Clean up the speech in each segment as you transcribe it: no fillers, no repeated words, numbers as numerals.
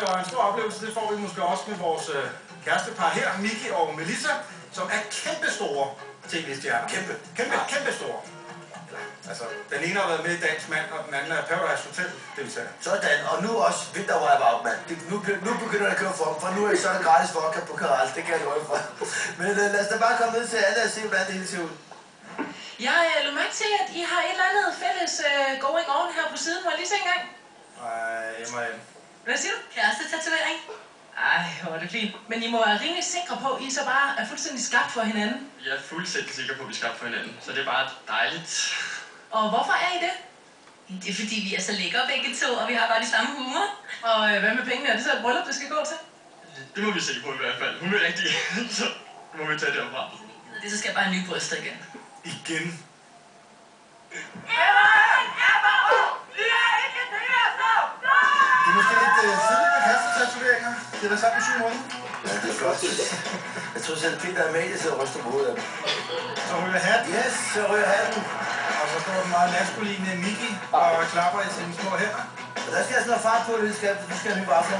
Og en stor oplevelse, det får vi måske også med vores kærestepar her, Miki og Melissa, som er kæmpestore tv-stjerner. Kæmpe store. Altså, den ene har været med i Dansk Mand, og den anden er Paradise Hotel deltager. Sådan, og nu også vinterrøjvarp, mand. Nu begynder det at køre for nu er det så gratis vodka på Karal, det kan jeg love for. Men lad os da bare komme ned til alle og se, hvordan det hele ser ud. Jeg lå mærke til, at I har et eller andet fælles going on her på siden. Må jeg lige se en gang? Nej, Hvad siger du? Kæreste-tatovering? Ej, hvor er det fint. Men I må være rimelig sikre på, at I så bare er fuldstændig skabt for hinanden. Jeg er fuldstændig sikker på, at vi er skabt for hinanden, så det er bare dejligt. Og hvorfor er I det? Det er fordi, vi er så lækre begge to, og vi har bare de samme humor. Og hvad med pengene? Er det så et bryllup, det skal gå til? Det må vi se på i hvert fald. Hun er rigtig, så må vi tage det derfra. Det så skal jeg bare have nye bryster igen. Igen. Det er måske lidt tidligt med kærestetatoveringer. Det er da sammen i 7 måneder. Ja, det er godt. Jeg tror selv, Peter og Amalie sidder og ryster på hovedet af dem. Så ryger hatten. Yes, så ryger hatten. Og så står den meget maskuline Miki og klapper i sine små hænder. Og der skal jeg sådan noget fart på, det skal have nye vafler.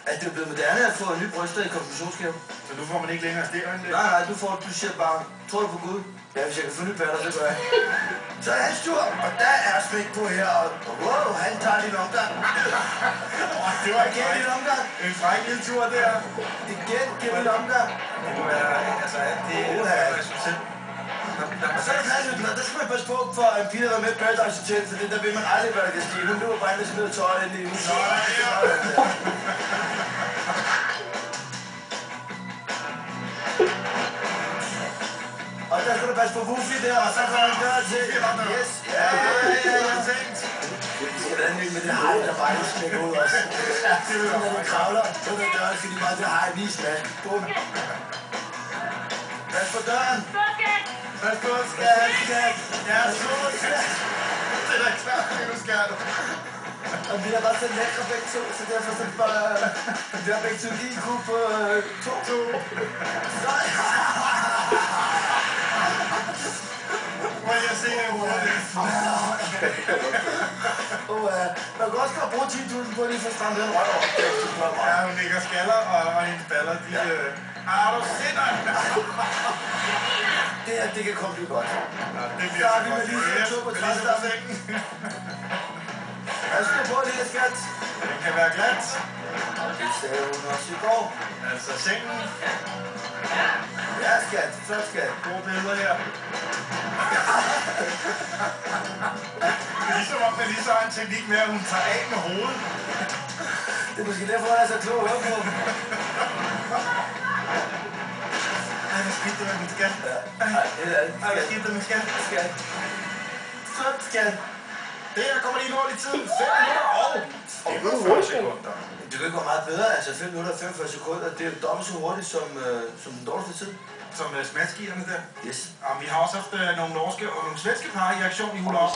At det er blevet moderne at få nye bryster i konfirmationsgave. Så nu får man ikke længere stereoanlæg. Nej, du siger bare, tror du på Gud? Ja, hvis jeg kan få nye patter, så gør jeg. Så er hans tur, og der er smæk på her, og wow, han tager din omgang. Det var Igen din omgang. en fræk lille tur der. Igen, giv min omgang. Det må være, altså, det er specielt. Og så er der klassen, og der skal man passe på, for en pige, der var med i Paradise Hotel, for der vil man aldrig, hvad der kan ske. Hun løber bare ind og smider tøj ind i huset. Og der skal du passe på Wuffy der, og så får han døren til. Yes, ja. Det skal være nyt med det hej, der bare lige smækker ud også. Så når du kravler på den døren, skal de bare det hej lige smække. Bum. Pas på døren. Pas på, skat. Ja, så skat. Det er da klart, det du skal. Og vi har bare så lækre begge to, så derfor så bare... Vi har begge to lige kunne på 2. Så... Må jeg se det hurtigt? Man kan også godt bruge 10.000 på lige for at stramme den røv over. Ja, hun ligger skaller, og hendes baller, de... Har du set dig? Det kan komme lige godt. Ja, det Så bliver har så vi godt. med lige så to på træstammen. Jeg skal på lige, skat. Den kan være glat. Det sagde hun også i går. Altså sengen. Ja, skat. Flot, skat. Gode billeder her. Det er ligesom om, man lige så har en teknik med, at hun tager af med hovedet. Det er måske derfor, jeg er så klog at høre på. Ej, hvad skete der med min skat? Ej, hvad skete der med skat? Skat. Flot, skat. Det her kommer lige i tiden. 5 minutter og 45 sekunder. Det kan ikke være meget bedre. Altså 5 minutter og 45 sekunder. Det er jo dobbelt så hurtigt som den dårligste tid. Som smaskigerne der. Yes. Og vi har også haft nogle norske og nogle svenske par i aktion i Hula Hoop.